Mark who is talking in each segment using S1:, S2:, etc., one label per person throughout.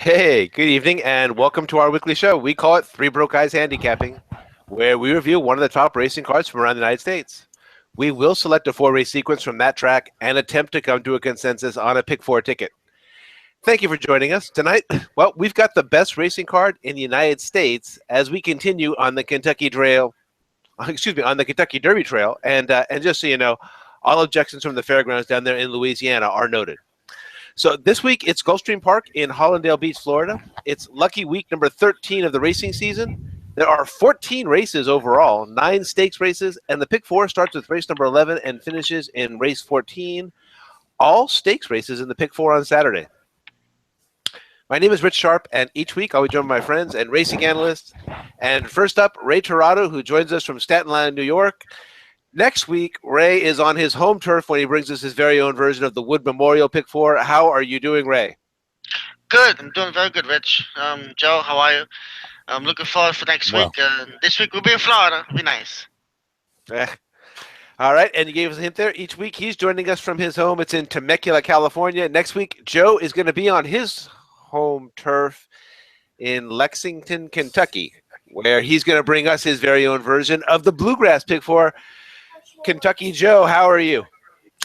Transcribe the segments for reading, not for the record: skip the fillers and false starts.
S1: Hey, good evening, and welcome to our weekly show. We call it Three Broke Guys Handicapping, where we review one of the top racing cars from around the United States. We will select a four-race sequence from that track and attempt to come to a consensus on a pick four ticket. Thank you for joining us tonight. Well, we've got the best racing card in the United States as we continue on the Kentucky Trail. On the Kentucky Derby Trail, and just so you know, all objections from the fairgrounds down there in Louisiana are noted. So this week it's Gulfstream Park in Hollandale Beach, Florida. It's lucky week number 13 of the racing season. There are 14 races overall, 9 stakes races, and the pick four starts with race number 11 and finishes in race 14. All stakes races in the pick four on Saturday. My name is Rich Sharp, and each week I'll be joined by my friends and racing analysts. And first up, Ray Torado, who joins us from Staten Island, New York. Next week, Ray is on his home turf when he brings us his very own version of the Wood Memorial Pick 4. How are you doing, Ray?
S2: Good. I'm doing very good, Rich. Joe, how are you? I'm looking forward for next week. This week we'll be in Florida. It'll be nice.
S1: All right, and you gave us a hint there. Each week he's joining us from his home. It's in Temecula, California. Next week, Joe is going to be on his home turf in Lexington, Kentucky, where he's going to bring us his very own version of the Bluegrass Pick 4. Kentucky Joe, how are you?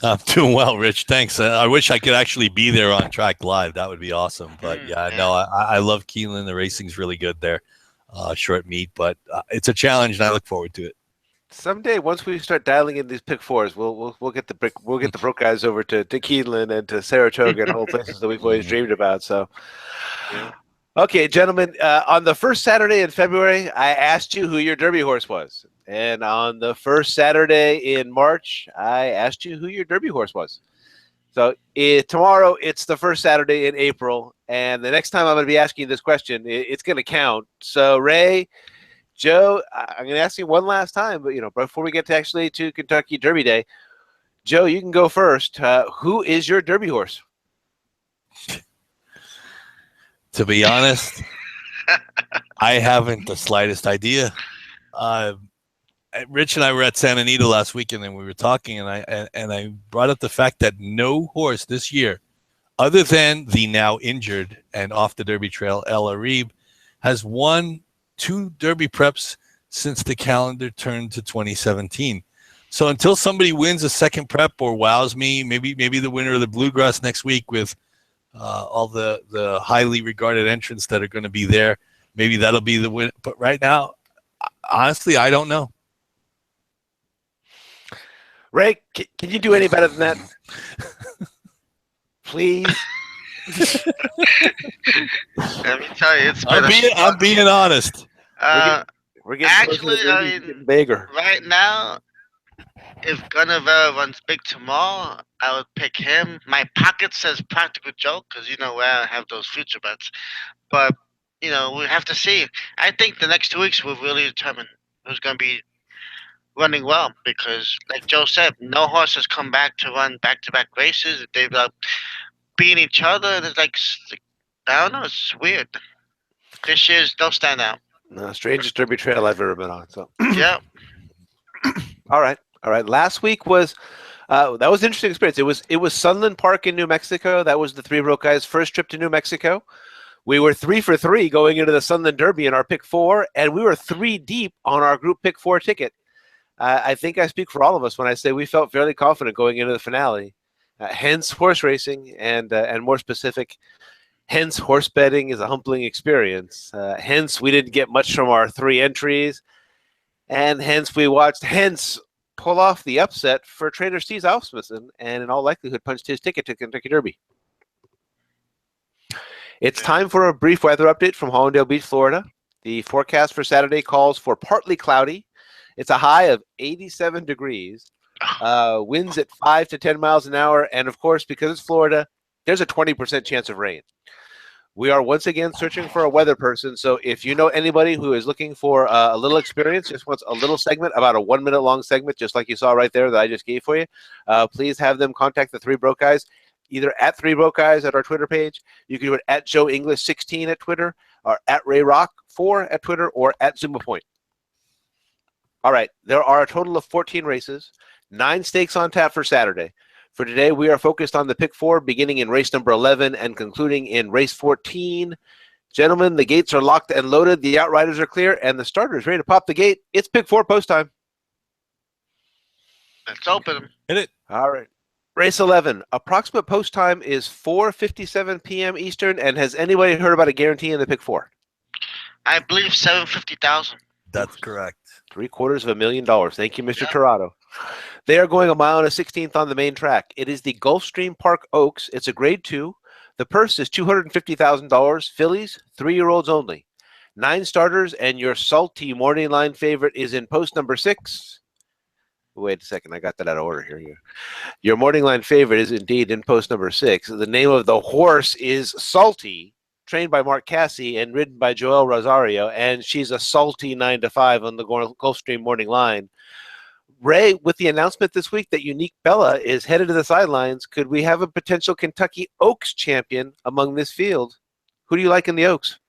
S3: I'm doing well, Rich. Thanks. I wish I could actually be there on track live. That would be awesome. But yeah, no, I love Keeneland. The racing's really good there. Short meet, but it's a challenge, and I look forward to it.
S1: Someday, once we start dialing in these pick fours, we'll get the broke guys over to Keeneland and to Saratoga and all places that we've always dreamed about. So, okay, gentlemen, on the first Saturday in February, I asked you who your Derby horse was, and on the first Saturday in March, I asked you who your Derby horse was. So tomorrow, it's the first Saturday in April, and the next time I'm going to be asking you this question, it's going to count. So, Ray, Joe, I'm going to ask you one last time, but before we get to Kentucky Derby Day, Joe, you can go first. Who is your Derby horse?
S3: To be honest, I haven't the slightest idea. Rich and I were at Santa Anita last weekend, and we were talking, and I brought up the fact that no horse this year, other than the now injured and off the Derby Trail, El Arib, has won 2 Derby preps since the calendar turned to 2017. So until somebody wins a second prep or wows me, maybe the winner of the Bluegrass next week with all the highly regarded entrants that are going to be there, maybe that'll be the win. But right now, honestly, I don't know.
S1: Ray, can you do any better than that? Please.
S2: Let me tell you,
S3: I'm being honest.
S1: We're getting bigger.
S2: Right now, if Gunnevere runs big tomorrow, I would pick him. My pocket says Practical Joke because where I have those future bets. But we have to see. I think the next 2 weeks will really determine who's going to be running well because, like Joe said, no horse has come back to run back-to-back races. They've beating each other, and it's like I don't know. It's weird. This year's don't stand out.
S1: No, strangest Derby Trail I've ever been on. So
S2: yeah.
S1: All right. Last week was that was an interesting experience. It was Sunland Park in New Mexico. That was the Three Broke Guys' first trip to New Mexico. We were 3 for 3 going into the Sunland Derby in our pick 4, and we were 3 deep on our group pick 4 ticket. I think I speak for all of us when I say we felt fairly confident going into the finale. Hence horse racing, and more specific, hence horse betting is a humbling experience. Hence we didn't get much from our 3 entries, and hence we watched pull off the upset for trainer Steve Asmussen, and in all likelihood punched his ticket to Kentucky Derby. It's time for a brief weather update from Hollandale Beach, Florida. The forecast for Saturday calls for partly cloudy. It's a high of 87 degrees. Winds at 5 to 10 miles an hour, and of course, because it's Florida, there's a 20% chance of rain. We are once again searching for a weather person, so if you know anybody who is looking for a little experience, just wants a little segment, about a 1 minute long segment, just like you saw right there that I just gave for you, please have them contact the Three Broke Guys, either at Three Broke Guys at our Twitter page. You can do it at Joe English 16 at Twitter, or at Ray Rock 4 at Twitter, or at Zuma Point. All right, there are a total of 14 races, 9 stakes on tap for Saturday. For today, we are focused on the pick 4, beginning in race number 11 and concluding in race 14. Gentlemen, the gates are locked and loaded. The outriders are clear, and the starter is ready to pop the gate. It's pick 4 post time.
S2: Let's open them.
S3: Hit it.
S1: All right. Race 11. Approximate post time is 4:57 p.m. Eastern. And has anybody heard about a guarantee in the pick 4?
S2: I believe 750,000.
S3: That's correct.
S1: $750,000. Thank you, Mr.
S2: Yep.
S1: Torado. They are going a mile and a 16th on the main track. It is the Gulfstream Park Oaks. It's a grade 2. The purse is $250,000. Fillies, 3-year-olds only. 9 starters, and your salty morning line favorite is in post number 6. Wait a second, I got that out of order here. Your morning line favorite is indeed in post number 6. The name of the horse is Salty, trained by Mark Cassie and ridden by Joel Rosario, and she's a salty 9-5 on the Gulfstream morning line. Ray, with the announcement this week that Unique Bella is headed to the sidelines, could we have a potential Kentucky Oaks champion among this field? Who do you like in the Oaks?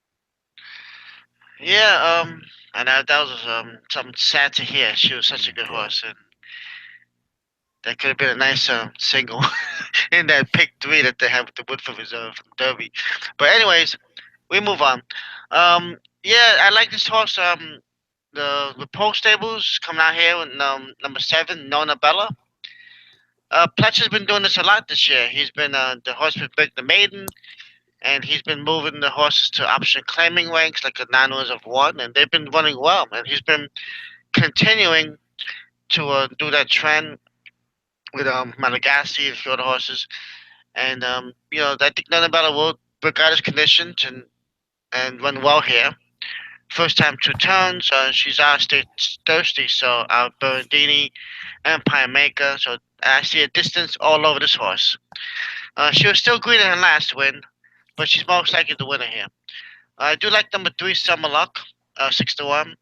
S2: Yeah, and that was something sad to hear. She was such a good horse, and that could have been a nice single in that pick 3 that they have with the Woodford Reserve Derby. But anyways, we move on. Yeah, I like this horse. The Pole Stables coming out here with number 7, Nona Bella. Pletch has been doing this a lot this year. He's been the horse been big the maiden, and he's been moving the horses to option claiming ranks like the 9 Wins of 1, and they've been running well. And he's been continuing to do that trend with Malagasy and a few other horses. And I think Nona Bella will break out his conditions and run well here. First time 2 turns. She's out state thirsty, so Berendini, Empire Maker. So I see a distance all over this horse. She was still green in her last win, but she's most likely the winner here. I do like number 3, Summer Luck, 6-1.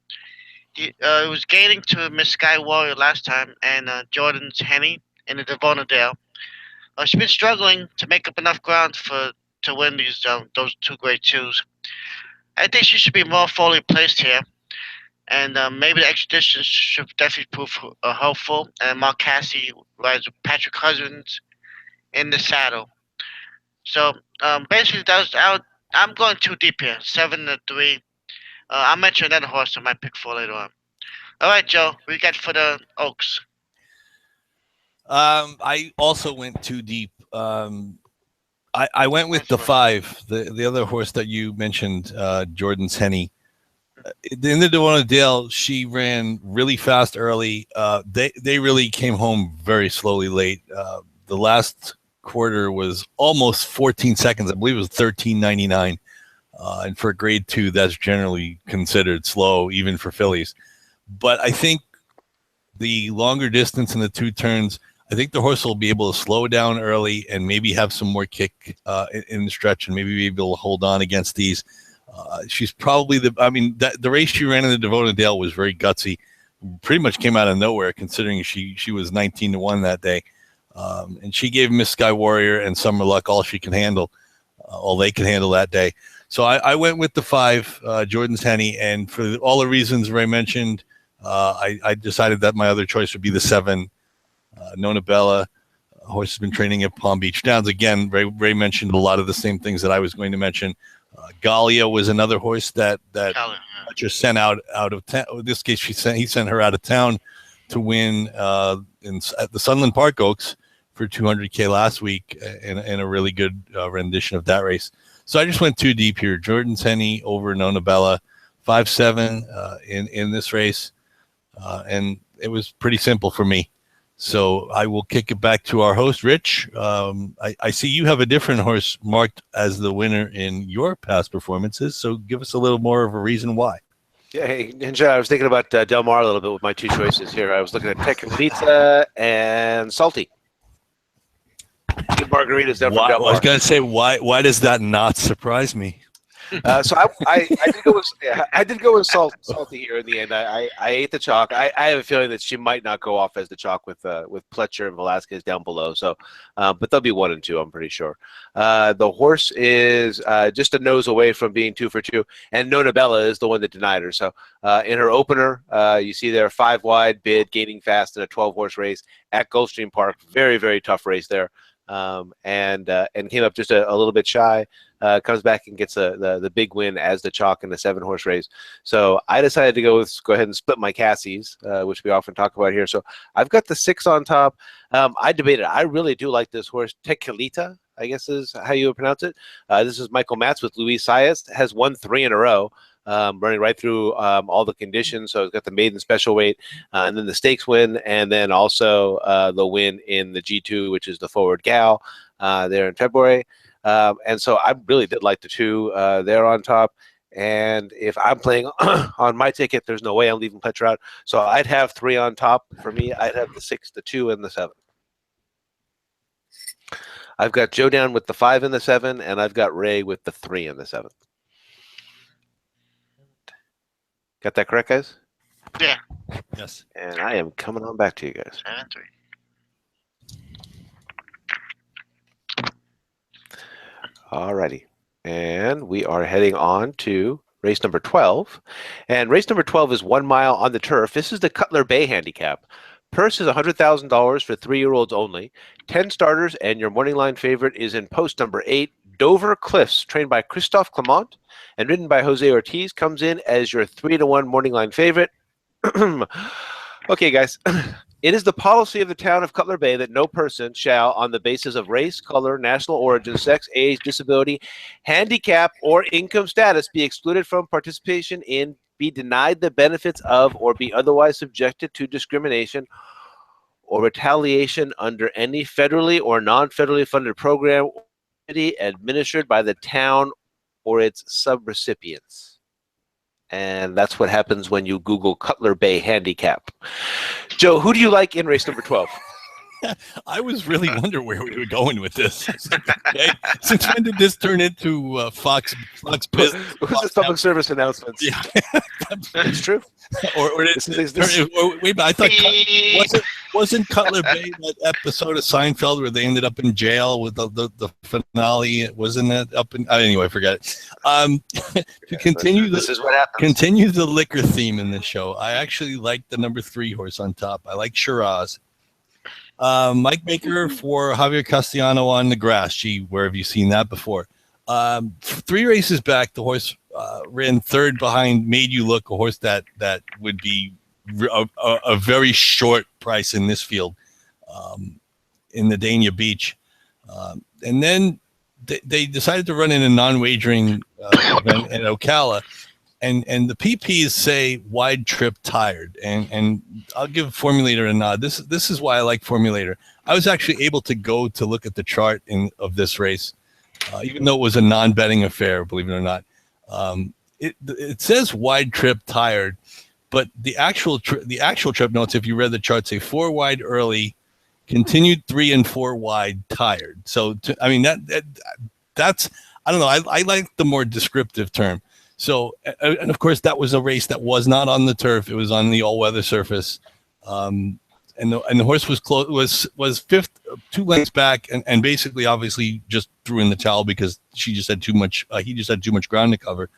S2: It was gaining to Miss Sky Warrior last time, and Jordan's Henny in the Devona Dale. She's been struggling to make up enough ground to win those 2 grade 2s. I think she should be more fully placed here, and maybe the extra distance should definitely prove helpful. And Mark Cassie rides with Patrick Husbands in the saddle. So basically, I'm going too deep here. 7-3. I'll mention another horse on my pick 4 later on. All right, Joe, what you got for the Oaks?
S3: I also went too deep. I went with the 5, the other horse that you mentioned, Jordan's Henny. In the Devona Dale, she ran really fast early. They really came home very slowly late. The last quarter was almost 14 seconds. I believe it was 13.99. And for a grade 2, that's generally considered slow, even for fillies. But I think the longer distance in the 2 turns, I think the horse will be able to slow down early and maybe have some more kick in the stretch and maybe be able to hold on against these. She's probably the race she ran in the Devona Dale was very gutsy. Pretty much came out of nowhere considering she was 19-1 that day. And she gave Miss Sky Warrior and Summer Luck all she can handle, all they can handle that day. So I went with the 5, Jordan's Henny, and for all the reasons Ray mentioned, I decided that my other choice would be the 7, Nona Bella. Horse has been training at Palm Beach Downs. Again, Ray mentioned a lot of the same things that I was going to mention. Galia was another horse that just sent out of town. In this case, he sent her out of town to win at the Sunland Park Oaks for $200K last week in a really good rendition of that race. So I just went too deep here. Jordan's Henny over Nona Bella, 5-7 in this race, and it was pretty simple for me. So I will kick it back to our host, Rich. I see you have a different horse marked as the winner in your past performances. So give us a little more of a reason why.
S1: Yeah, hey, Ninja, I was thinking about Del Mar a little bit with my 2 choices here. I was looking at Tequilita and Salty. Good margaritas there from Del Mar.
S3: I was going to say, why does that not surprise me?
S1: So I did go with I did go with salty here in the end. I ate the chalk. I have a feeling that she might not go off as the chalk with Pletcher and Velasquez down below. So, but they'll be 1 and 2. I'm pretty sure. The horse is just a nose away from being 2 for 2, and Nona Bella is the one that denied her. So in her opener, you see there 5 wide bid, gaining fast in a 12-horse race at Gulfstream Park. Very, very tough race there. And came up just a little bit shy. Comes back and gets the big win as the chalk in the 7-horse race. So I decided to go ahead and split my Cassies, which we often talk about here. So I've got the 6 on top. I debated. I really do like this horse, Tequilita, I guess is how you would pronounce it. This is Michael Matz with Luis Saez. Has won 3 in a row. Running right through all the conditions. So it's got the maiden special weight, and then the stakes win, and then also the win in the G2, which is the Forward Gal there in February. And so I really did like the 2 there on top. And if I'm playing on my ticket, there's no way I'm leaving Pletcher out. So I'd have 3 on top for me. I'd have the 6, the 2, and the 7. I've got Joe down with the 5 and the 7, and I've got Ray with the 3 and the 7. Got that correct, guys?
S2: Yeah.
S3: Yes.
S1: And I am coming on back to you guys.
S2: 7-3.
S1: Alrighty. And we are heading on to race number 12. And race number 12 is 1 mile on the turf. This is the Cutler Bay handicap. Purse is $100,000 for 3-year-olds only. 10 starters, and your morning line favorite is in post number 8. Dover Cliffs, trained by Christophe Clement and ridden by Jose Ortiz, comes in as your 3-1 morning line favorite. Okay, guys. It is the policy of the town of Cutler Bay that no person shall, on the basis of race, color, national origin, sex, age, disability, handicap, or income status, be excluded from participation in, be denied the benefits of, or be otherwise subjected to discrimination or retaliation under any federally or non-federally funded program administered by the town or its subrecipients. And that's what happens when you Google Cutler Bay handicap. Joe, who do you like in race number 12?
S3: I was really wondering where we were going with this. Okay. Since when did this turn into Fox Business?
S1: Who's public service announcements?
S3: Yeah,
S1: It's true.
S3: Or wait, I thought wasn't Cutler Bay that episode of Seinfeld where they ended up in jail with the finale? Wasn't that up in? Anyway, forget it. To continue,
S1: this is what happens.
S3: Continue the liquor theme in this show. I actually like the number 3 horse on top. I like Shiraz. Mike Baker for Javier Castellano on the grass. Gee, where have you seen that before? 3 races back, the horse ran 3rd behind Made You Look, a horse that would be a very short price in this field in the Dania Beach. And then they decided to run in a non-wagering event in Ocala. And the PPs say wide trip tired, and I'll give Formulator a nod. This is why I like Formulator. I was actually able to go to look at the chart of this race, even though it was a non-betting affair. Believe it or not, it says wide trip tired, but the actual trip notes, if you read the chart, say 4 wide early, continued 3 and 4 wide tired. So that's I don't know. I like the more descriptive term. So, and of course, that was a race that was not on the turf; it was on the all-weather surface, and the horse was was 5th, 2 lengths back, and basically, obviously, just threw in the towel because she just had too much. He just had too much ground to cover.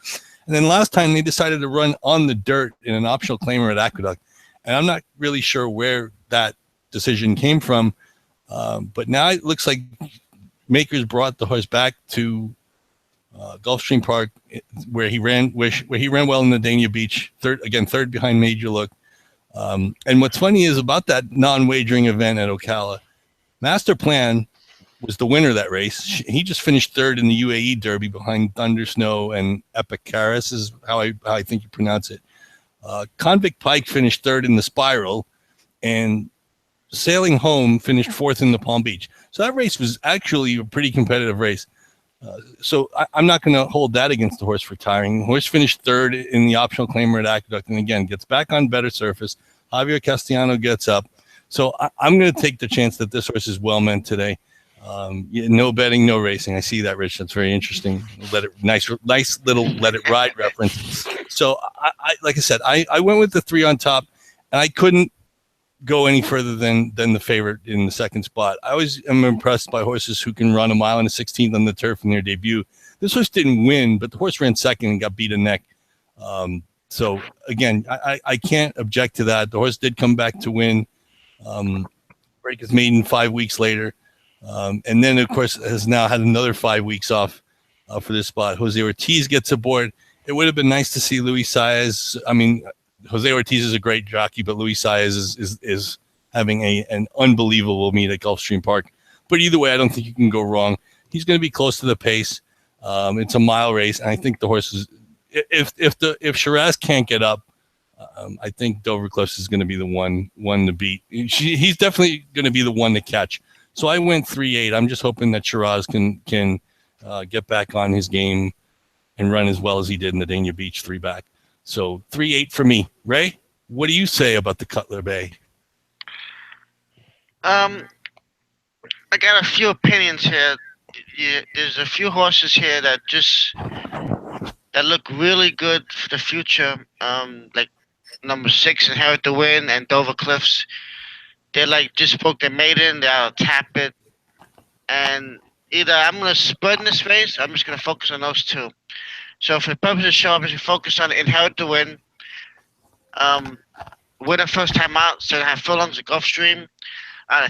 S3: And then last time they decided to run on the dirt in an optional claimer at Aqueduct, and I'm not really sure where that decision came from, but now it looks like Makers brought the horse back to Gulfstream Park, where he ran well in the Dania Beach, 3rd behind Made You Look. And what's funny is about that non-wagering event at Ocala, Master Plan was the winner of that race. He just finished 3rd in the UAE Derby behind Thunder Snow and Epic Caris is how I think you pronounce it. Convict Pike finished 3rd in the Spiral, and Sailing Home finished 4th in the Palm Beach. So that race was actually a pretty competitive race. So I'm not going to hold that against the horse for tiring. The horse finished 3rd in the optional claimer at Aqueduct, and again, gets back on better surface. Javier Castellano gets up. So I'm going to take the chance that this horse is well meant today. No betting, no racing. I see that, Rich. That's very interesting. Nice little let it ride reference. So like I said, I went with the 3 on top, and I couldn't go any further than the favorite in the second spot. I always am impressed by horses who can run a mile and a 16th on the turf in their debut. This horse didn't win, but the horse ran second and got beat a neck. So again, I can't object to that. The horse did come back to win. Break his maiden 5 weeks later. And then, of course, has now had another 5 weeks off for this spot. Jose Ortiz gets aboard. It would have been nice to see Luis Saez. I mean, Jose Ortiz is a great jockey, but Luis Saez is having an unbelievable meet at Gulfstream Park. But either way, I don't think you can go wrong. He's going to be close to the pace. It's a mile race, and I think the horse is. If Shiraz can't get up, I think Dover Cliffs is going to be the one to beat. He's definitely going to be the one to catch. So I went 3-8. I'm just hoping that Shiraz can get back on his game and run as well as he did in the Dania Beach 3 back. So 3-8 for me. Ray, what do you say about the Cutler Bay?
S2: I got a few opinions here. There's a few horses here that look really good for the future. Like number 6, Inherit the Win, and Dover Cliffs. They just broke their maiden. They'll tap it, and either I'm gonna spread in this race. Or I'm just gonna focus on those 2. So for the purpose of the show, I'm just gonna focus on Inherit the Win. Win a first time out, so they have furlongs at Gulfstream.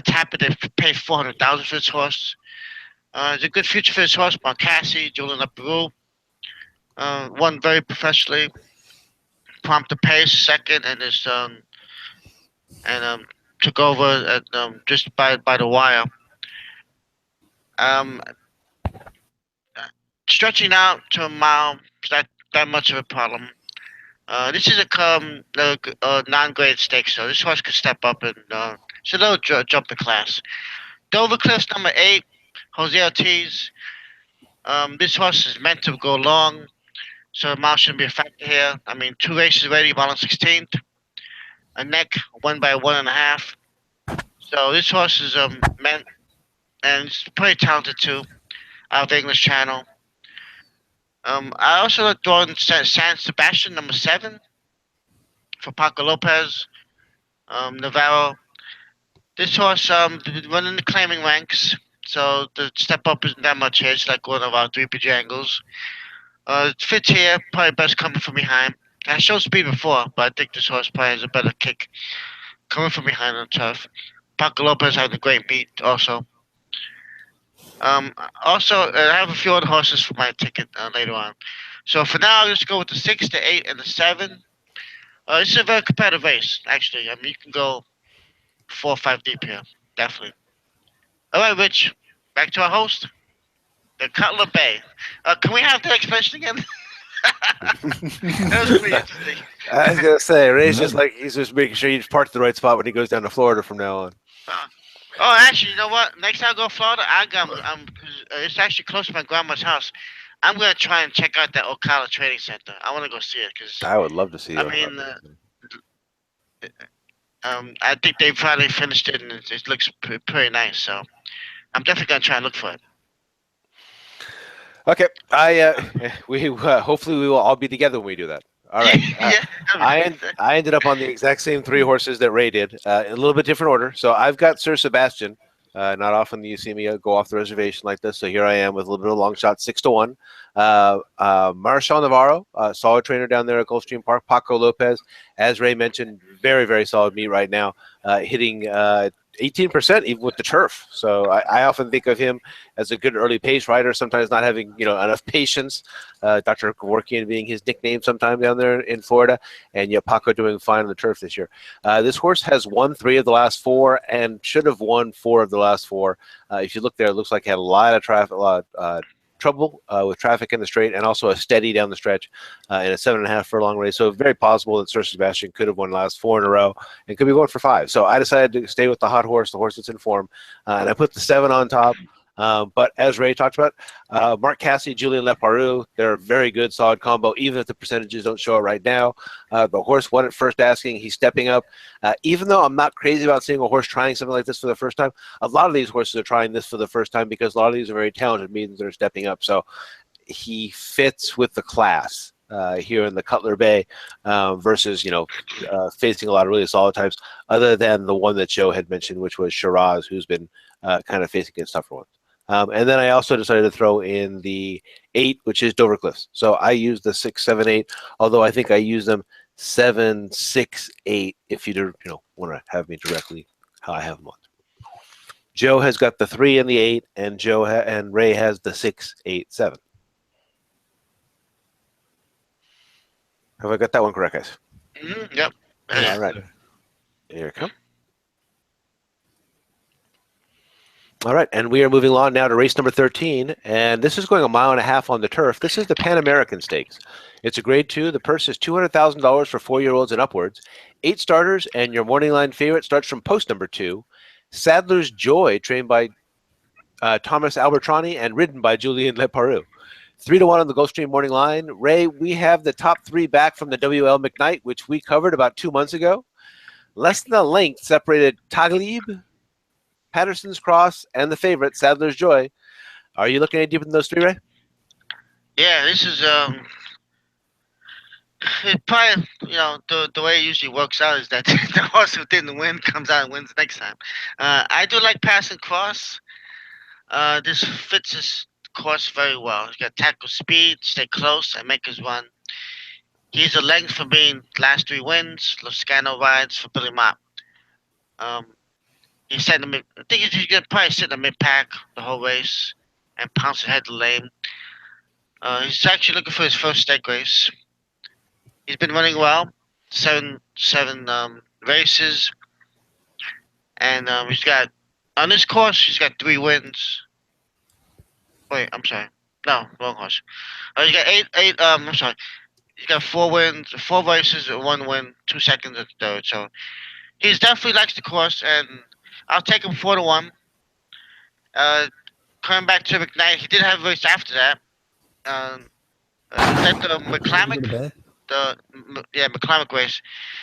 S2: Tap it. They pay $400,000 for this horse. It's a good future for this horse. Marcassi, Julian LaPerue. Won very professionally. Prompt the pace, second, and took over at just by the wire. Stretching out to a mile is not that much of a problem. This is a non-grade stakes, so this horse could step up and it's a little jump in class. Dover Cliffs, number 8, Jose Ortiz. This horse is meant to go long, so the mile shouldn't be a factor here. I mean, 2 races already, mile on 16th. A neck, 1 by 1.5. So this horse is meant, and it's pretty talented too, out of the English Channel. I also like throwing San Sebastian, number 7, for Paco Lopez, Navarro. This horse running the claiming ranks, so the step up isn't that much here. It's like one of our 3PG angles. It fits here, probably best coming from behind. I showed speed before, but I think this horse probably has a better kick coming from behind on turf. Paco Lopez had a great meet also. I have a few other horses for my ticket later on. So for now, I'll just go with the 6, the 8, and the 7. This is a very competitive race, actually. I mean, you can go 4 or 5 deep here, definitely. All right, Rich, back to our host, the Cutler Bay. Can we have that explanation again? That was pretty interesting.
S1: I was gonna say, Ray's he's just making sure he's parked the right spot when he goes down to Florida from now on.
S2: Actually, you know what? Next time I go to Florida, it's actually close to my grandma's house. I'm gonna try and check out that Ocala Training Center. I want to go see it because
S1: I would love to see it.
S2: I mean, I think they finally finished it, and it looks pretty nice. So I'm definitely gonna try and look for it.
S1: Okay, hopefully we will all be together when we do that. All right. I ended up on the exact same 3 horses that Ray did, in a little bit different order. So I've got Sir Sebastian. Not often do you see me go off the reservation like this. So here I am with a little bit of long shot, 6-1. Marshall Navarro, solid trainer down there at Gulfstream Park. Paco Lopez, as Ray mentioned, very, very solid meet right now, hitting 18% even with the turf. So I often think of him as a good early pace rider, sometimes not having enough patience. Dr. Kevorkian being his nickname sometime down there in Florida, and yet Paco doing fine on the turf this year. This horse has won 3 of the last 4 and should have won 4 of the last 4. If you look there, it looks like he had a lot of traffic, trouble with traffic in the straight, and also a steady down the stretch in a 7.5 furlong race. So very possible that Sir Sebastian could have won the last 4 in a row and could be going for 5. So I decided to stay with the hot horse, the horse that's in form, and I put the 7 on top. But as Ray talked about, Mark Cassidy, Julian Leparoux, they're a very good, solid combo, even if the percentages don't show it right now. The horse won at first asking. He's stepping up. Even though I'm not crazy about seeing a horse trying something like this for the first time, a lot of these horses are trying this for the first time because a lot of these are very talented, means they're stepping up. So he fits with the class here in the Cutler Bay versus, facing a lot of really solid types, other than the one that Joe had mentioned, which was Shiraz, who's been kind of facing against tougher ones. And then I also decided to throw in the 8, which is Dover Cliffs. So I use the 6, 7, 8, although I think I use them 7, 6, 8 if you want to have me directly how I have them on. Joe has got the 3 and the 8, and and Ray has the 6, 8, 7. Have I got that one correct, guys?
S2: Yep.
S1: All right. Here it comes. All right, and we are moving on now to race number 13, and this is going 1.5 miles on the turf. This is the Pan American Stakes. It's a Grade 2. The purse is $200,000 for 4-year-olds and upwards. 8 starters, and your morning line favorite starts from post number 2. Sadler's Joy, trained by Thomas Albertrani and ridden by Julien Leparoux. 3-1 on the Gulfstream morning line. Ray, we have the top 3 back from the WL McKnight, which we covered about 2 months ago. Less than a length separated Taglib, Patterson's Cross, and the favorite, Sadler's Joy. Are you looking any deeper than those 3, Ray?
S2: Yeah, this is it probably, the way it usually works out is that the horse who didn't win comes out and wins next time. I do like Patterson Cross. This fits his course very well. He's got tackle speed, stay close, and make his run. He's a length for being last 3 wins. Loscano rides for Billy Mott. He's set in the mid. I think he's gonna probably sit in the mid pack the whole race and pounce ahead the lane. He's actually looking for his first stake race. He's been running well, seven races, and he's got on this course he's got 3 wins. Wait, I'm sorry, no, wrong horse. He's got eight. I'm sorry, he's got 4 wins, 4 races, 1 win, 2 seconds at the 3rd. So he's definitely likes the course, and I'll take him 4-1. Coming back to McKnight, he did have a race after that. Then the McClamick, McClamick race,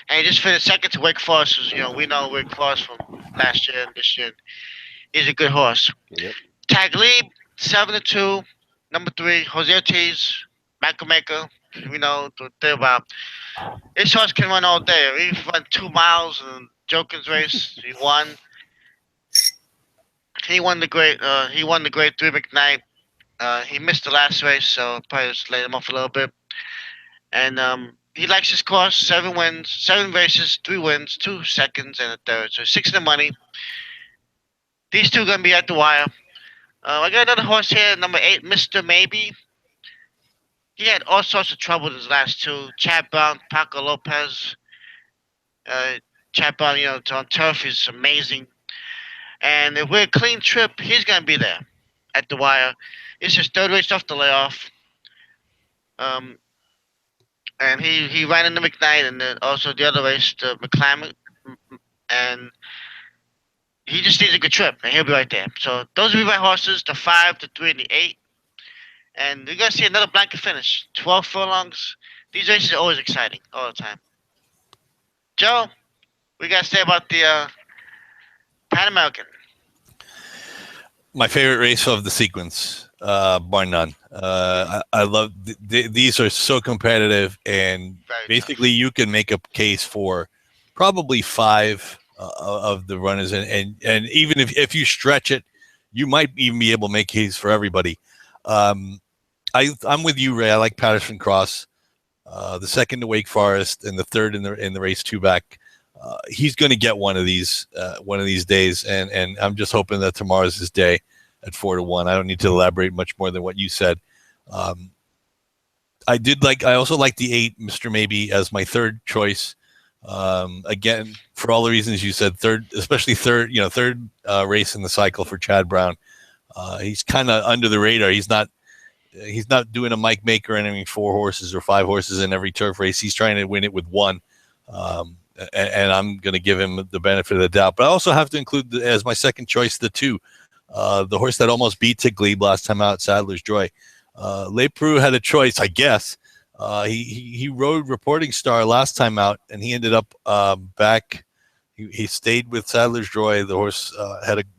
S2: and he just finished second to Wake Forest. Who's, we know Wake Forest from last year and this year. He's a good horse. Yep. Taglib, 7-2. Number 3, Jose Ortiz, Maker. We know what they're about. This horse can run all day. He run 2 miles in Jokin's race. He won. He won the Grade 3 McKnight. He missed the last race, so probably just laid him off a little bit. And he likes his course. 7 wins, 7 races, 3 wins, 2 seconds, and a 3rd. So 6 in the money. These 2 are gonna be at the wire. I got another horse here, number 8, Mr. Maybe. He had all sorts of trouble in his last 2. Chad Brown, Paco Lopez. Chad Brown, on turf is amazing. And if we're a clean trip, he's going to be there at the wire. It's his 3rd race off the layoff. And he ran in the McKnight and then also the other race, the McClamick. And he just needs a good trip, and he'll be right there. So those will be my horses, the 5, the 3, and the 8. And you're going to see another blanket finish. 12 furlongs. These races are always exciting, all the time. Joe, we got to say about the Pan American.
S3: My favorite race of the sequence, bar none. I love these are so competitive, and basically you can make a case for probably 5 of the runners, and even if you stretch it, you might even be able to make a case for everybody. I'm with you, Ray. I like Patterson Cross, the 2nd to Wake Forest, and the 3rd in the race 2 back. He's going to get one of these days, and I'm just hoping that tomorrow's his day at 4-1. I don't need to elaborate much more than what you said. I also like the 8, Mr. Maybe, as my 3rd choice. Again, for all the reasons you said, especially third race in the cycle for Chad Brown. He's kind of under the radar. He's not doing a Mike Maker and having 4 horses or 5 horses in every turf race. He's trying to win it with 1. And I'm going to give him the benefit of the doubt. But I also have to include as my 2nd choice the 2, the horse that almost beat to Glebe last time out, Sadler's Joy. Le Preux had a choice, I guess. He rode Reporting Star last time out, and he ended up back. He stayed with Sadler's Joy. The horse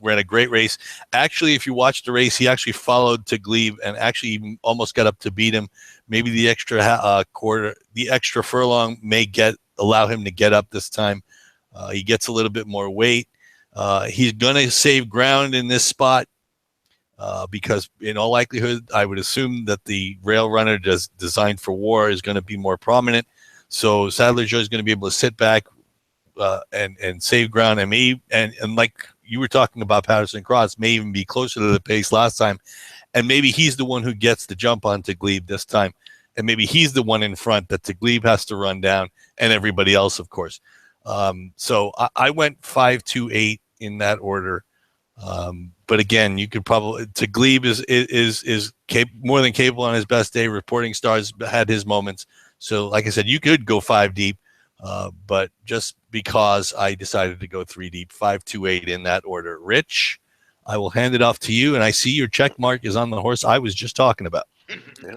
S3: ran a great race. Actually, if you watch the race, he actually followed to Glebe and actually almost got up to beat him. Maybe the extra the extra furlong may allow him to get up this time. He gets a little bit more weight. He's going to save ground in this spot because in all likelihood, I would assume that the rail runner designed for war is going to be more prominent. So Sadler's Joy is going to be able to sit back and save ground, and like you were talking about, Patterson Cross may even be closer to the pace last time, and maybe he's the one who gets the jump on to Glebe this time, and maybe he's the one in front that to Glebe has to run down, and everybody else, of course. So I went 5-2-8 in that order. But again, you could probably to Glebe is more than capable on his best day. Reporting Stars had his moments, so like I said, you could go 5 deep. But just because I decided to go 3 deep, 5-2-8 in that order. Rich, I will hand it off to you, and I see your check mark is on the horse I was just talking about.
S1: Yeah.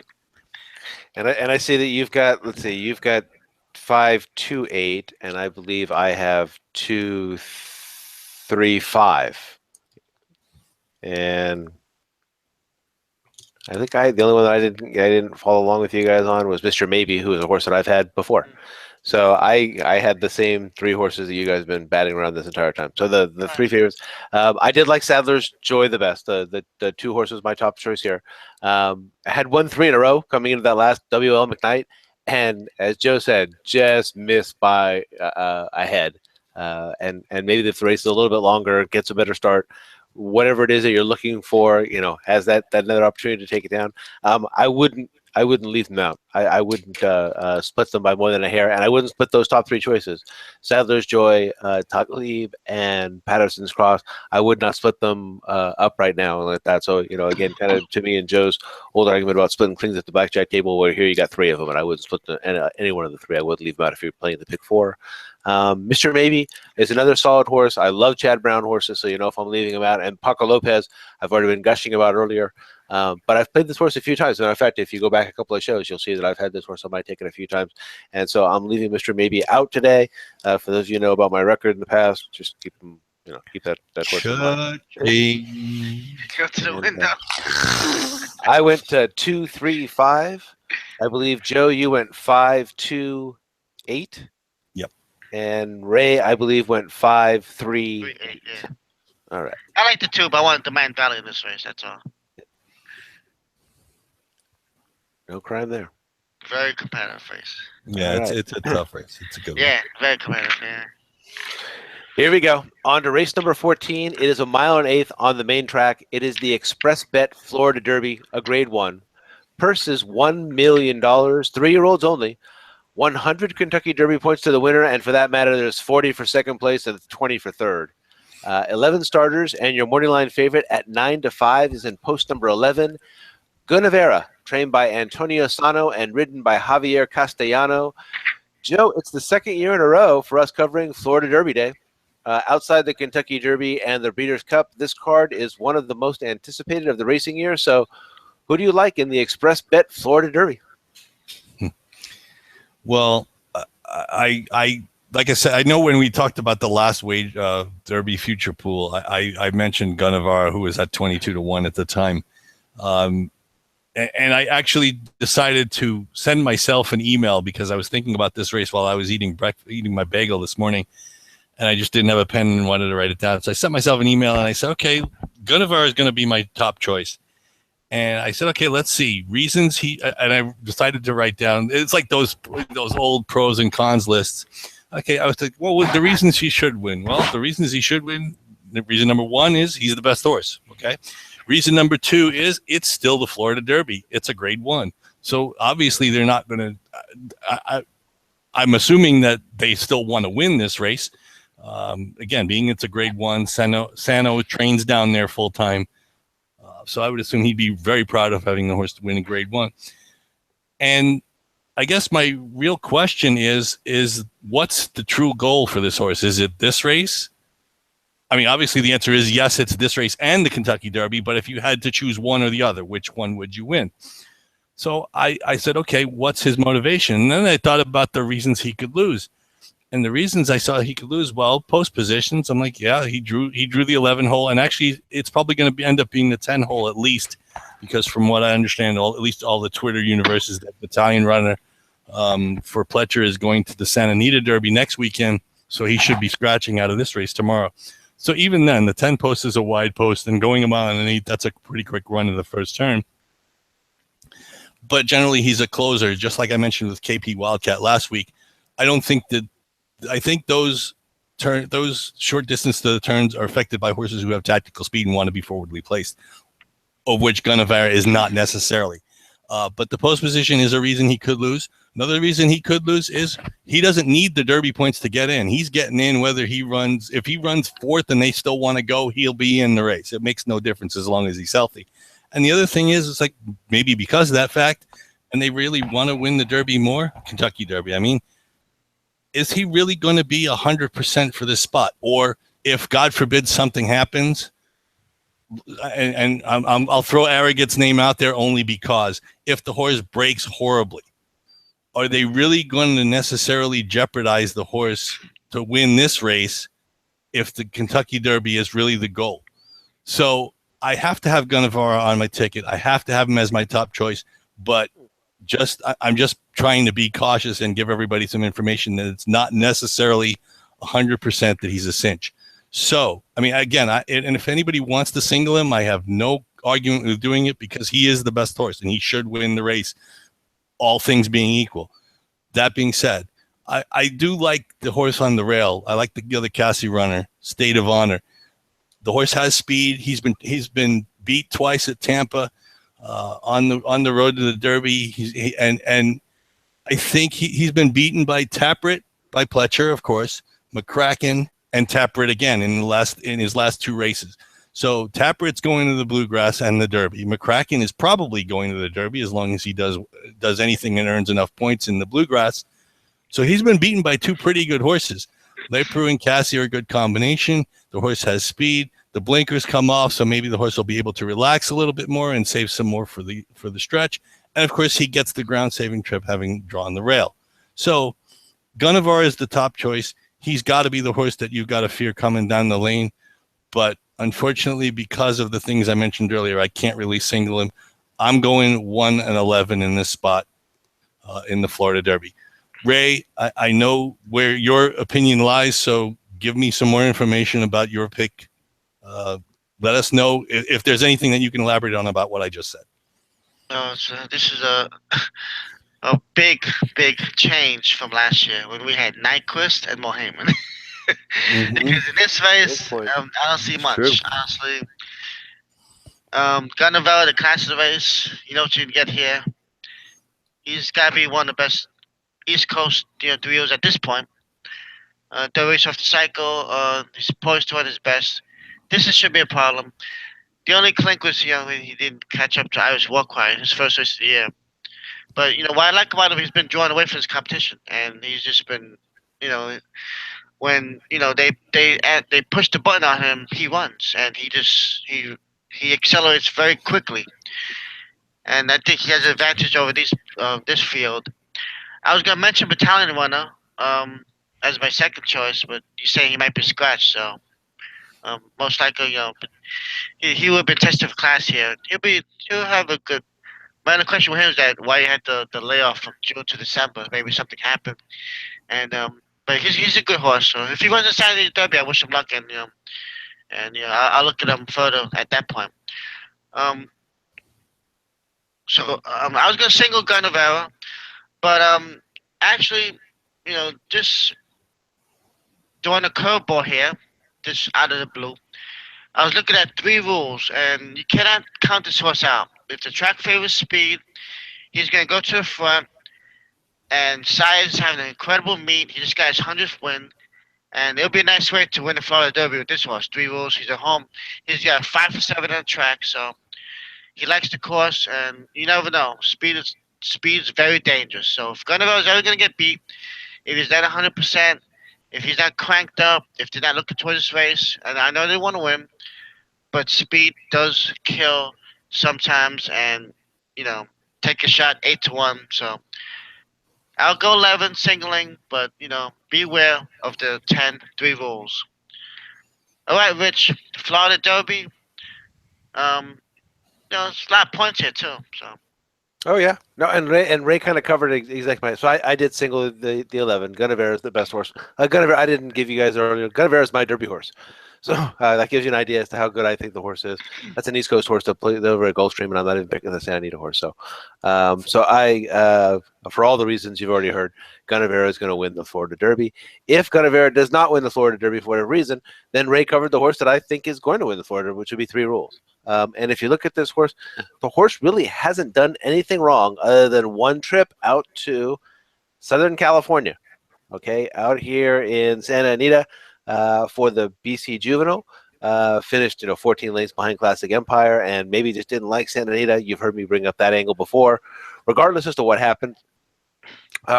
S1: And I see that you've got 5-2-8, and I believe I have 2-3-5, and I think the only one that I didn't follow along with you guys on was Mr. Maybe, who is a horse that I've had before. So I had the same 3 horses that you guys have been batting around this entire time. So the 3 favorites, I did like Sadler's Joy the best. The 2 horses, my top choice here. I had 1-3 in a row coming into that last WL McKnight, and as Joe said, just missed by a head. And maybe if the race is a little bit longer, gets a better start, whatever it is that you're looking for, has that another opportunity to take it down. I wouldn't leave them out. I wouldn't split them by more than a hair, and I wouldn't split those top 3 choices. Sadler's Joy, Glebe, and Patterson's Cross. I would not split them up right now like that. So, again, kind of to me and Joe's old argument about splitting things at the blackjack table, where here you got 3 of them, and I wouldn't split any one of the 3. I would leave them out if you're playing the pick 4. Mr. Maybe is another solid horse. I love Chad Brown horses, so if I'm leaving him out. And Paco Lopez, I've already been gushing about earlier. But I've played this horse a few times. And in fact, if you go back a couple of shows, you'll see that I've had this horse on my ticket a few times. And so I'm leaving Mr. Maybe out today. For those of you who know about my record in the past, just keep him, keep that horse in mind.
S2: Go to the window.
S1: I went to 2-3-5. I believe, Joe, you went 5-2-8.
S3: Yep.
S1: And Ray, I believe, went 5-3-8.
S2: Yeah.
S1: All right.
S2: I like the 2, but I wanted the Man Valley in this race. That's all.
S1: No crime there.
S2: Very competitive race.
S3: Yeah,
S1: right.
S3: it's a tough race. It's a good one.
S2: Yeah, very competitive. Yeah.
S1: Here we go. On to race number 14. It is a 1.125 on the main track. It is the Express Bet Florida Derby, a grade 1. Purse is $1 million, 3-year-olds only. 100 Kentucky Derby points to the winner, and for that matter, there's 40 for second place and 20 for third. 11 starters, and your morning line favorite at 9-5 is in post number 11. Guinevere, trained by Antonio Sano and ridden by Javier Castellano. Joe, it's the second year in a row for us covering Florida Derby Day. Outside the Kentucky Derby and the Breeders' Cup, this card is one of the most anticipated of the racing year. So who do you like in the Express Bet Florida Derby?
S3: Well, I like I said, I know when we talked about the last wage Derby future pool, I mentioned Guinevere, who was at 22-1 at the time. And I actually decided to send myself an email because I was thinking about this race while I was eating my bagel this morning, and I just didn't have a pen and wanted to write it down. So I sent myself an email and I said, okay, Guinevere is going to be my top choice. And I said, okay, let's see reasons and I decided to write down. It's like those old pros and cons lists. Okay, I was like, well, the reasons he should win. Well, the reasons he should win. Reason number 1 is he's the best horse. Okay. Reason number 2 is it's still the Florida Derby. It's a grade 1. So obviously they're not going to, I'm assuming that they still want to win this race. Again, being it's a grade 1, Sano trains down there full time. So I would assume he'd be very proud of having the horse to win a grade 1. And I guess my real question is what's the true goal for this horse? Is it this race? I mean, obviously the answer is yes, it's this race and the Kentucky Derby, but if you had to choose one or the other, which one would you win? So I said, okay, what's his motivation? And then I thought about the reasons he could lose. And the reasons I saw he could lose, well, post positions. I'm like, yeah, he drew the 11 hole, and actually, it's probably going to end up being the 10 hole at least, because from what I understand, at least all the Twitter universe is that Battalion runner for Pletcher is going to the Santa Anita Derby next weekend, so he should be scratching out of this race tomorrow. So even then, the 10 post is a wide post, and going a mile and an 8, that's a pretty quick run in the first turn. But generally, he's a closer, just like I mentioned with KP Wildcat last week. I think those short distance to the turns are affected by horses who have tactical speed and want to be forwardly placed, of which Gunnevere is not necessarily. But the post position is a reason he could lose. Another reason he could lose is he doesn't need the Derby points to get in. He's getting in whether if he runs fourth and they still want to go, he'll be in the race. It makes no difference as long as he's healthy. And the other thing is, it's like maybe because of that fact, and they really want to win the Derby more, Kentucky Derby, I mean, is he really going to be 100% for this spot? Or if, God forbid, something happens, and I'll throw Arrogate's name out there only because if the horse breaks horribly, are they really going to necessarily jeopardize the horse to win this race if the Kentucky Derby is really the goal? So I have to have Gunnevere on my ticket. I have to have him as my top choice, but I'm just trying to be cautious and give everybody some information that it's not necessarily 100% that he's a cinch. So, I mean, again, and if anybody wants to single him, I have no argument with doing it because he is the best horse and he should win the race, all things being equal. That being said, I do like the horse on the rail. I like the other Cassie runner, State of Honor. The horse has speed. He's been beat twice at Tampa on the road to the Derby. And I think he's been beaten by Taprit, by Pletcher, of course, McCracken, and Taprit again in his last two races. So Taprit's going to the Bluegrass and the Derby. McCracken is probably going to the Derby as long as he does anything and earns enough points in the Bluegrass. So he's been beaten by two pretty good horses. Leproux and Cassie are a good combination. The horse has speed. The blinkers come off, so maybe the horse will be able to relax a little bit more and save some more for the stretch. And of course, he gets the ground-saving trip having drawn the rail. So Gunnevere is the top choice. He's got to be the horse that you've got to fear coming down the lane. But unfortunately, because of the things I mentioned earlier, I can't really single him. I'm going 1 and 11 in this spot in the Florida Derby. Ray, I know where your opinion lies, so give me some more information about your pick. Let us know if there's anything that you can elaborate on about what I just said.
S2: So this is a big change from last year when we had Nyquist and Mohayman. Because in this race, I don't see much, honestly. Gunnevere, the class of the race, you know what you can get here. He's got to be one of the best East Coast trios at this point. Third race off the cycle, he's poised to run his best. This should be a problem. The only clink was, when he didn't catch up to Irish Warcry, his first race of the year. But, what I like about him, he's been drawn away from his competition. And he's just been, when, they push the button on him, he runs. And he accelerates very quickly. And I think he has an advantage over this field. I was going to mention Battalion Runner as my second choice, but you say he might be scratched, so most likely, he will be tested for class here. He'll have a good. My only question with him is that why he had the layoff from June to December. Maybe something happened, and but he's a good horse. So if he runs a Saturday Derby, I wish him luck, and I'll look at him further at that point. So I was gonna single Gunnevere, but actually, just doing a curveball here, just out of the blue. I was looking at 3 rules, and you cannot count this horse out. If the track favors speed, he's going to go to the front, and Size having an incredible meet. He just got his 100th win, and it'll be a nice way to win the Florida Derby with this horse. 3 rules. He's at home. He's got 5 for 7 on the track, so he likes the course, and you never know. Speed is very dangerous. So if Gunnevere is ever going to get beat, if he's at 100%, If he's not cranked up, if they're not looking towards this race, and I know they want to win, but speed does kill sometimes, and you know, take a shot 8-1. So I'll go 11 singling, but beware of the 10-3 rules. All right, Rich, Florida Derby. It's a lot of points here too. So
S1: Oh yeah, no, and Ray kind of covered exactly my. So I did single the 11. Guinevere is the best horse. Guinevere, I didn't give you guys earlier. Guinevere is my Derby horse, so that gives you an idea as to how good I think the horse is. That's an East Coast horse to play over at Gulfstream, and I'm not even picking the Santa Anita horse. So, for all the reasons you've already heard, Guinevere is going to win the Florida Derby. If Guinevere does not win the Florida Derby for whatever reason, then Ray covered the horse that I think is going to win the Florida, which would be 3 rules. And if you look at this horse, the horse really hasn't done anything wrong other than one trip out to Southern California. Okay, out here in Santa Anita for the BC Juvenile. Finished 14 lengths behind Classic Empire, and maybe just didn't like Santa Anita. You've heard me bring up that angle before. Regardless as to what happened,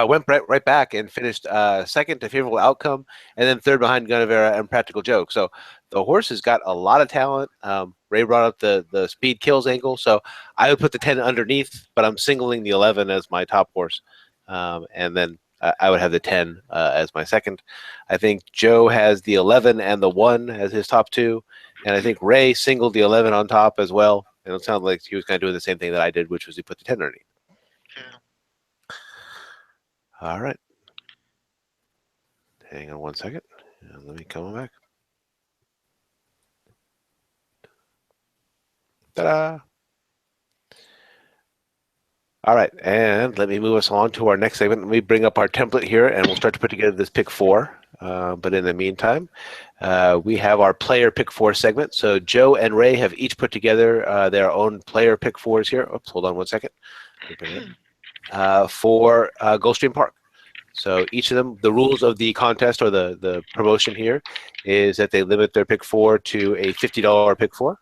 S1: went right back and finished second to Favorable Outcome, and then third behind Guinevere and Practical Joke. So the horse has got a lot of talent. Ray brought up the speed kills angle, so I would put the 10 underneath, but I'm singling the 11 as my top horse, and then I would have the 10 as my second. I think Joe has the 11 and the 1 as his top 2, and I think Ray singled the 11 on top as well. And it sounded like he was kind of doing the same thing that I did, which was he put the 10 underneath.
S2: yeah.
S1: All right. Hang on one second. Let me come back. Ta-da! All right, and let me move us on to our next segment. Let me bring up our template here, and we'll start to put together this pick 4. But in the meantime, we have our player pick 4 segment. So Joe and Ray have each put together their own player pick 4s here. Oops, hold on one second. For Gulfstream Park. So each of them, the rules of the contest or the promotion here is that they limit their pick 4 to a $50 pick 4.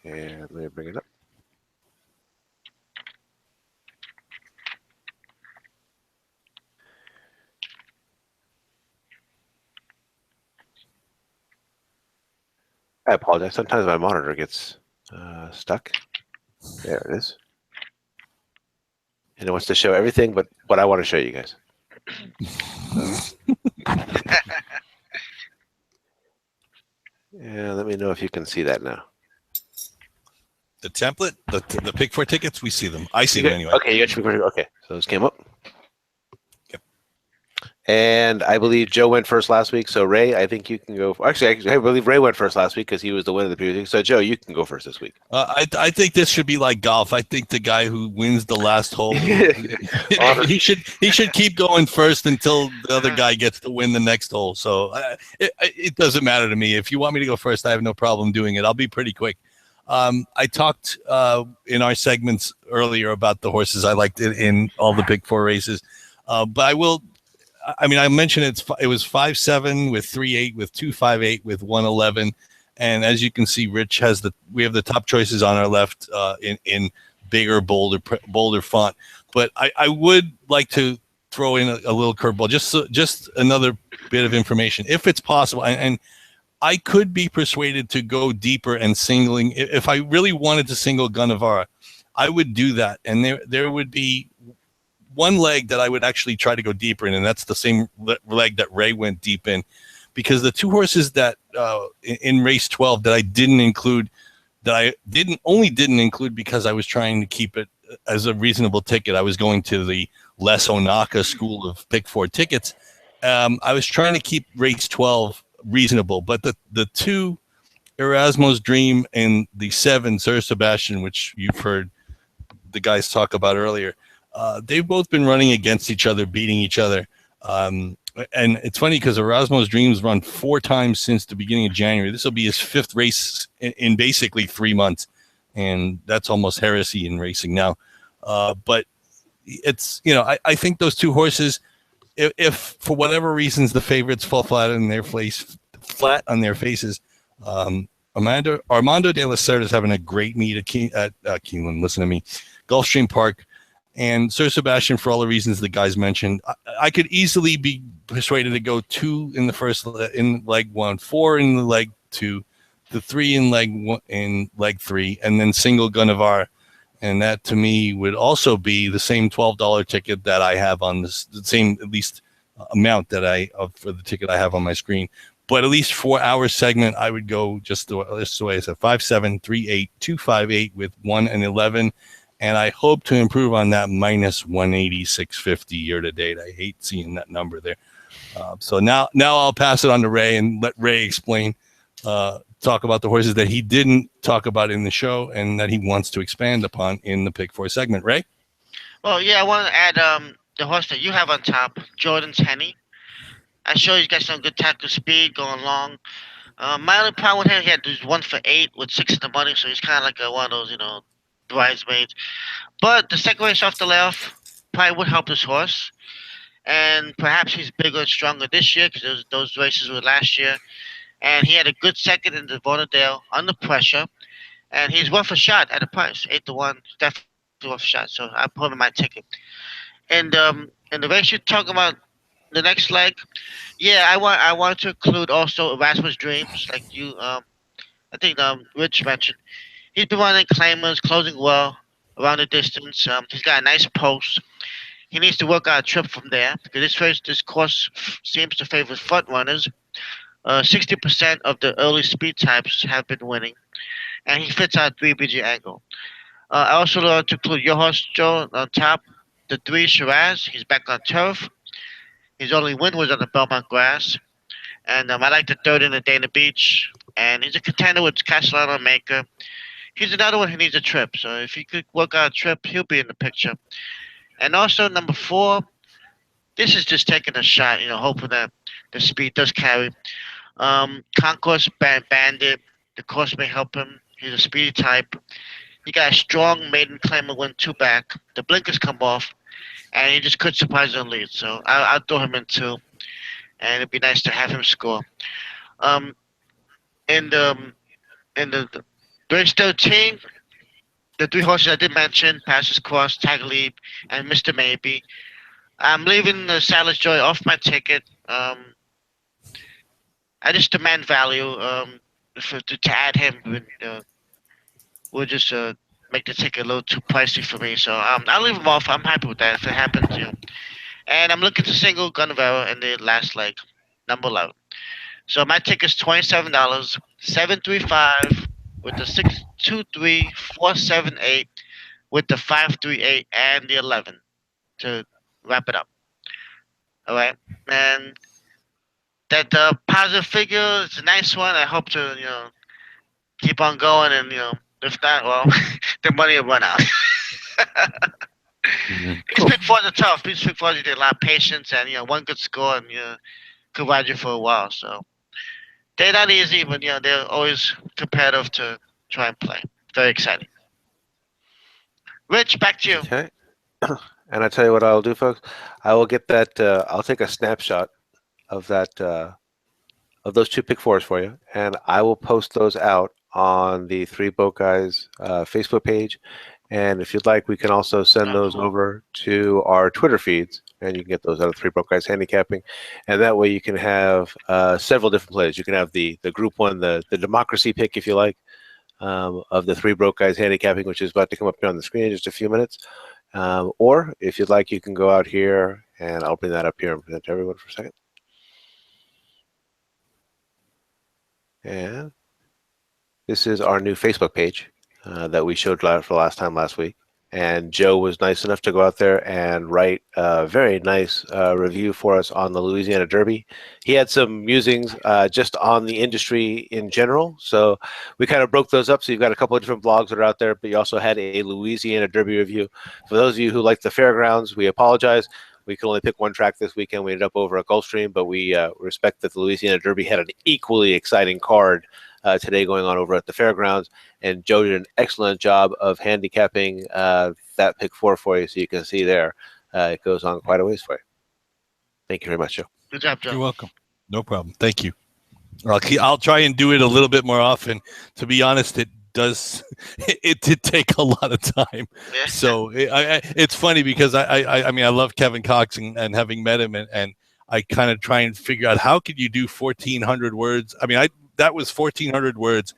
S1: And let me bring it up. I apologize. Sometimes my monitor gets stuck. There it is. And it wants to show everything but what I want to show you guys. Yeah, let me know if you can see that now.
S3: The template, the pick 4 tickets, we see them. I see them anyway.
S1: Okay, you got your okay. So those came up. Yep. And I believe Joe went first last week. So Ray, I think you can go. Actually, I believe Ray went first last week because he was the winner of the previous week. So Joe, you can go first this week.
S3: I think this should be like golf. I think the guy who wins the last hole, he should keep going first until the other guy gets to win the next hole. So it doesn't matter to me. If you want me to go first, I have no problem doing it. I'll be pretty quick. I talked in our segments earlier about the horses I liked in all the big 4 races, but I will. I mean, I mentioned it was 5-7 with 3-8 with 2-5-8 with 1-11, and as you can see, Rich has we have the top choices on our left in bigger, bolder font. But I would like to throw in a little curveball, just another bit of information, if it's possible, and I could be persuaded to go deeper and singling. If I really wanted to single Guinevere, I would do that. And there would be one leg that I would actually try to go deeper in, and that's the same leg that Ray went deep in. Because the 2 horses that in race 12 that I didn't include, that I didn't include because I was trying to keep it as a reasonable ticket. I was going to the Les Onaka school of pick 4 tickets. I was trying to keep race 12 reasonable, but the 2 Erasmo's Dream and the 7 Sir Sebastian, which you've heard the guys talk about earlier, they've both been running against each other, beating each other, and it's funny because Erasmo's Dream's run 4 times since the beginning of January. This will be his 5th race in basically 3 months, and that's almost heresy in racing now. But it's I think those 2 horses, if for whatever reasons the favorites fall flat on their faces, Armando de la Cerda is having a great meet at Keeneland. Listen to me, Gulfstream Park, and Sir Sebastian, for all the reasons the guys mentioned. I could easily be persuaded to go 2 in the first in leg 1, 4 in the leg 2, the 3 in leg 1 in leg 3, and then single Gunnavar. And that to me would also be the same $12 ticket that I have on this, the same at least amount that for the ticket I have on my screen. But at least 4-hour segment, I would go just the way I said, 5, 7, 3, 8, 2, 5, 8 with 1 and 11. And I hope to improve on that minus 186.50 year to date. I hate seeing that number there. So now I'll pass it on to Ray and let Ray explain, talk about the horses that he didn't talk about in the show and that he wants to expand upon in the Pick 4 segment. Ray?
S2: Well, yeah, I want to add the horse that you have on top, Jordan's Henny. I sure he's got some good tackle speed going long. My only problem with him, he had this 1 for 8 with 6 in the money, so he's kind of like one of those, bridesmaids. But the second race off the layoff probably would help this horse. And perhaps he's bigger and stronger this year because those races were last year. And he had a good second in the Vonadale under pressure. And he's worth a shot at a price, 8-1. Definitely worth a shot. So I put him in my ticket. And in the race you're talking about, the next leg, yeah, I want to include also Erasmus Dreams, like you, I think Rich mentioned. He's been running claimers, closing well around the distance. He's got a nice post. He needs to work out a trip from there because this course seems to favor front runners. 60% of the early speed types have been winning, and he fits our 3 BG angle. I also want to include your horse, Joe, on top. The 3 Shiraz, he's back on turf. His only win was on the Belmont grass. And I like the 3rd in the Dana Beach. And he's a contender with Castellano Maker. He's another one who needs a trip. So if he could work out a trip, he'll be in the picture. And also number 4, this is just taking a shot, hoping that the speed does carry. Concourse Bandit, the course may help him. He's a speedy type. He got a strong maiden claimer win 2 back. The blinkers come off, and he just could surprise the lead. So I'll throw him in 2, and it'd be nice to have him score. In the race 13, the 3 horses I did mention, Passes Cross, Tiger Leap, and Mr. Maybe. I'm leaving the Saddler's Joy off my ticket. I just demand value to add him. We'll just make the ticket a little too pricey for me. So I'll leave him off. I'm happy with that if it happens. And I'm looking to single Gunavera in the last leg, number 11. So my ticket's $27, 735 with the 623, 478 with the 538 and the 11 to wrap it up. All right, and that positive figure is a nice one. I hope to keep on going, and if not, well, the money will run out. These Pick 4s are tough. These Pick 4s, you need a lot of patience, and one good score, and could ride you for a while. So they're not easy, but they're always competitive to try and play. Very exciting. Rich, back to you.
S1: Okay. And I tell you what I'll do, folks. I will get that. I'll take a snapshot of that of those 2 Pick 4s for you, and I will post those out on the 3 Boat Guys Facebook page. And if you'd like, we can also send those over to our Twitter feeds, and you can get those out of 3 Broke Guys Handicapping. And that way you can have several different plays. You can have the group one, the democracy pick, if you like, of the 3 Broke Guys Handicapping, which is about to come up here on the screen in just a few minutes. Or if you'd like, you can go out here, and I'll bring that up here and present to everyone for a second. And this is our new Facebook page that we showed for the last time last week. And Joe was nice enough to go out there and write a very nice review for us on the Louisiana Derby. He had some musings just on the industry in general. So we kind of broke those up. So you've got a couple of different blogs that are out there, but you also had a Louisiana Derby review. For those of you who like the fairgrounds, we apologize. We could only pick one track this weekend. We ended up over at Gulfstream, but we respect that the Louisiana Derby had an equally exciting card today going on over at the fairgrounds. And Joe did an excellent job of handicapping that Pick 4 for you, so you can see there. It goes on quite a ways for you. Thank you very much, Joe.
S2: Good job, Joe.
S3: You're welcome. No problem. Thank you. I'll try and do it a little bit more often. To be honest, it did take a lot of time.
S2: Yeah.
S3: So it's funny because I mean, I love Kevin Cox and having met him, and I kind of try and figure out how could you do 1,400 words. I mean, that was 1,400 words,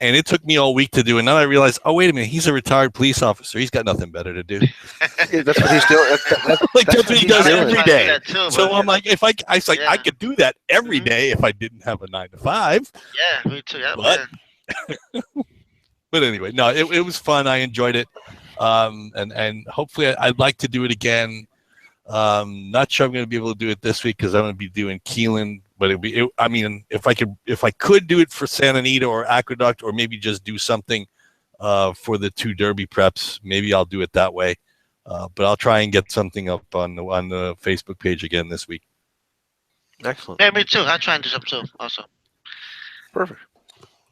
S3: and it took me all week to do. And then I realized, oh wait a minute, he's a retired police officer. He's got nothing better to do.
S1: That's what he's doing.
S3: That's what he does every day.
S2: Too,
S3: so I'm like, I could do that every
S2: Mm-hmm.
S3: day if I didn't have a 9 to 5.
S2: Yeah, me too. Yeah,
S3: But, but anyway, no, it was fun. I enjoyed it, and hopefully I'd like to do it again. Not sure I'm going to be able to do it this week because I'm going to be doing Keelan. But I mean, if I could do it for Santa Anita or Aqueduct, or maybe just do something for the 2 Derby preps, maybe I'll do it that way. But I'll try and get something up on the Facebook page again this week.
S1: Excellent.
S2: Yeah, me too. I'll try and do something too. Also,
S1: Perfect.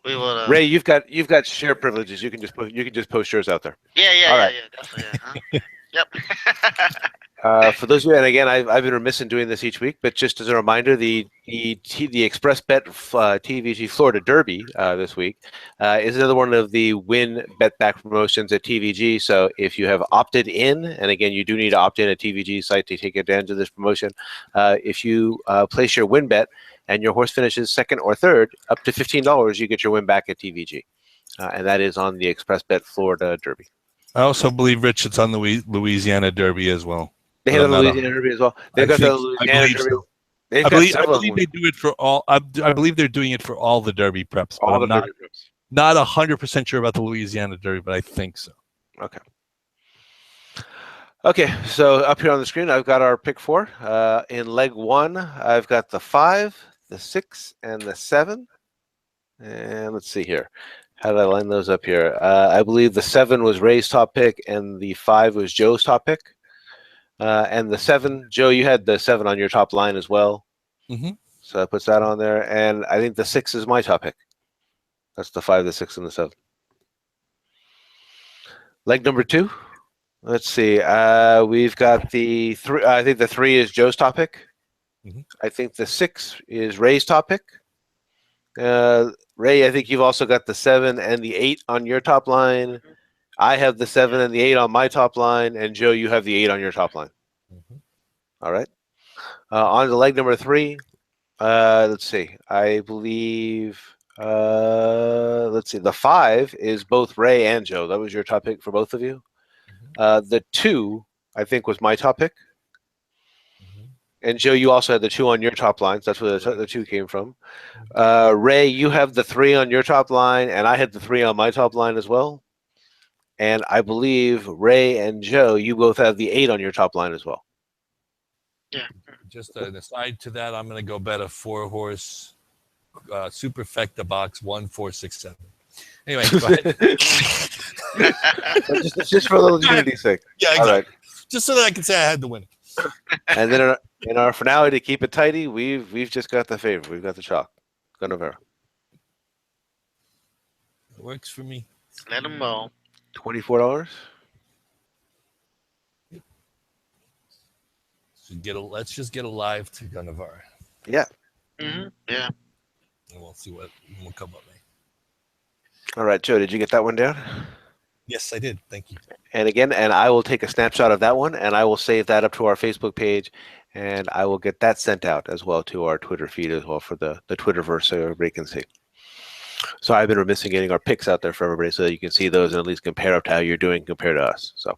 S2: we will.
S1: Ray, you've got share privileges. You can just post yours out there.
S2: Yeah,
S1: All right.
S2: definitely. Yeah, Yep.
S1: For those of you, and again, I've been remiss in doing this each week, but just as a reminder, the Express Bet TVG Florida Derby this week is another one of the win bet back promotions at TVG. So if you have opted in, and again, you do need to opt in at TVG site to take advantage of this promotion. If you place your win bet and your horse finishes second or third, up to $15, you get your win back at TVG, and that is on the Express Bet Florida Derby.
S3: I also believe, Rich, it's on the Louisiana Derby as well.
S1: They have the Louisiana Derby as well. They've got the Louisiana Derby.
S3: So.
S1: They've
S3: I
S1: got
S3: believe
S1: several
S3: they do it for all. I believe they're doing it for all the Derby preps. But
S1: all the
S3: I'm
S1: Derby preps.
S3: not 100% sure about the Louisiana Derby, but I think so.
S1: Okay. Okay, so up here on the screen, I've got our pick 4. In leg 1, I've got the 5, the 6, and the 7. And let's see here. How did I line those up here? I believe the 7 was Ray's top pick, and the 5 was Joe's top pick. And the 7, Joe, you had the 7 on your top line as well.
S3: Mm-hmm.
S1: So that puts that on there. And I think the 6 is my top pick. That's the 5, the 6, and the 7. Leg number 2. Let's see. We've got the 3. I think the 3 is Joe's top pick.
S3: Mm-hmm.
S1: I think the 6 is Ray's top pick. Ray, I think you've also got the 7 and the 8 on your top line. I have the 7 and the 8 on my top line, and Joe, you have the 8 on your top line.
S3: Mm-hmm.
S1: All right. On to leg number 3. Let's see. I believe. Let's see. The 5 is both Ray and Joe. That was your top pick for both of you. The 2, I think, was my top pick.
S3: Mm-hmm.
S1: And Joe, you also had the 2 on your top line. So that's where the 2 came from. Ray, you have the 3 on your top line, and I had the 3 on my top line as well. And I believe Ray and Joe, you both have the 8 on your top line as well.
S2: Yeah.
S3: Just an aside to that, I'm going to go bet a 4-horse superfecta box 1, 4, 6, 7. Anyway, go ahead.
S1: just for a little unity's sake.
S3: Yeah, exactly.
S1: All right.
S3: Just so that I can say I had the win.
S1: And then in our finale, to keep it tidy, we've just got the favorite. We've got the chalk. Gunnavera.
S3: It works for me.
S2: Let them roll.
S1: $24.
S3: Let's just get alive to Gunnavera.
S1: Yeah.
S2: Mm-hmm. Yeah.
S3: And we'll see what will come up.
S1: All right, Joe, did you get that one down?
S3: Yes, I did. Thank you.
S1: And again, and I will take a snapshot of that one, and I will save that up to our Facebook page, and I will get that sent out as well to our Twitter feed as well for the Twitterverse so everybody can see. So I've been remiss in getting our picks out there for everybody so that you can see those and at least compare up to how you're doing compared to us. So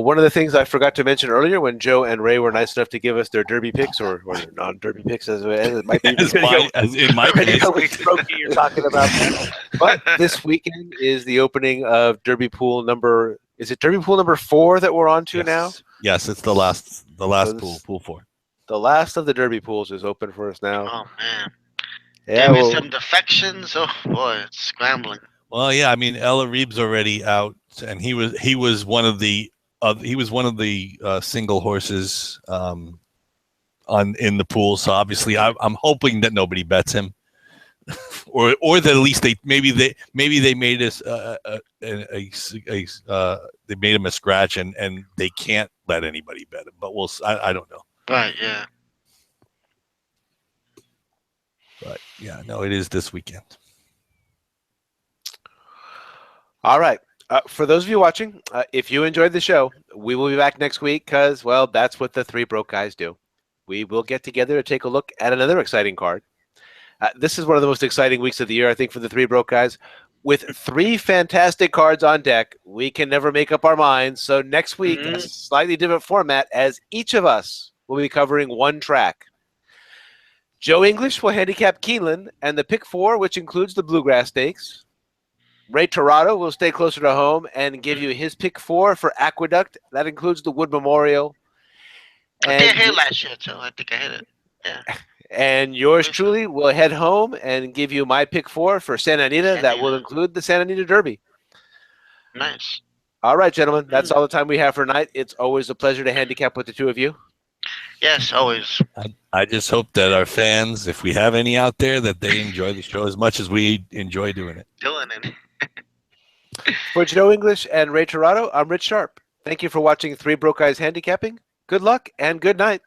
S1: one of the things I forgot to mention earlier when Joe and Ray were nice enough to give us their derby picks or their non-derby picks as it might be.
S3: as in my case.
S1: You're talking about that. But this weekend is the opening of Derby Pool number. Is it Derby Pool number 4 that we're on to now?
S3: Yes, it's the last
S1: So
S3: pool 4.
S1: The last of the Derby pools is open for us now.
S2: Oh man.
S1: Yeah,
S2: Gave me some defections. Oh boy, it's scrambling.
S3: Well, yeah, I mean Ella Reeb's already out, and he was one of the single horses in the pool. So obviously, I'm hoping that nobody bets him, or that at least they made us they made him a scratch, and they can't let anybody bet him. But I don't know.
S2: Right. Yeah.
S3: But yeah, no, it is this weekend.
S1: All right. For those of you watching, if you enjoyed the show, we will be back next week because, well, that's what the 3 broke guys do. we will get together to take a look at another exciting card. This is one of the most exciting weeks of the year, I think, for the Three Broke Guys. With 3 fantastic cards on deck, we can never make up our minds. So next week, a slightly different format, as each of us will be covering one track. Joe English will handicap Keeneland and the pick 4, which includes the Bluegrass Stakes. Ray Torado will stay closer to home and give you his pick 4 for Aqueduct. That includes the Wood Memorial.
S2: I think I hit it last year, too. I think I hit it. Yeah.
S1: And yours truly will head home and give you my pick 4 for Santa Anita. That will include the Santa Anita Derby.
S2: Nice.
S1: All right, gentlemen. That's all the time we have for tonight. It's always a pleasure to handicap with the two of you.
S2: Yes, always.
S3: I just hope that our fans, if we have any out there, that they enjoy the show as much as we enjoy doing it.
S1: For Joe English and Ray Torado, I'm Rich Sharp. Thank you for watching Three Broke Guys Handicapping. Good luck and good night.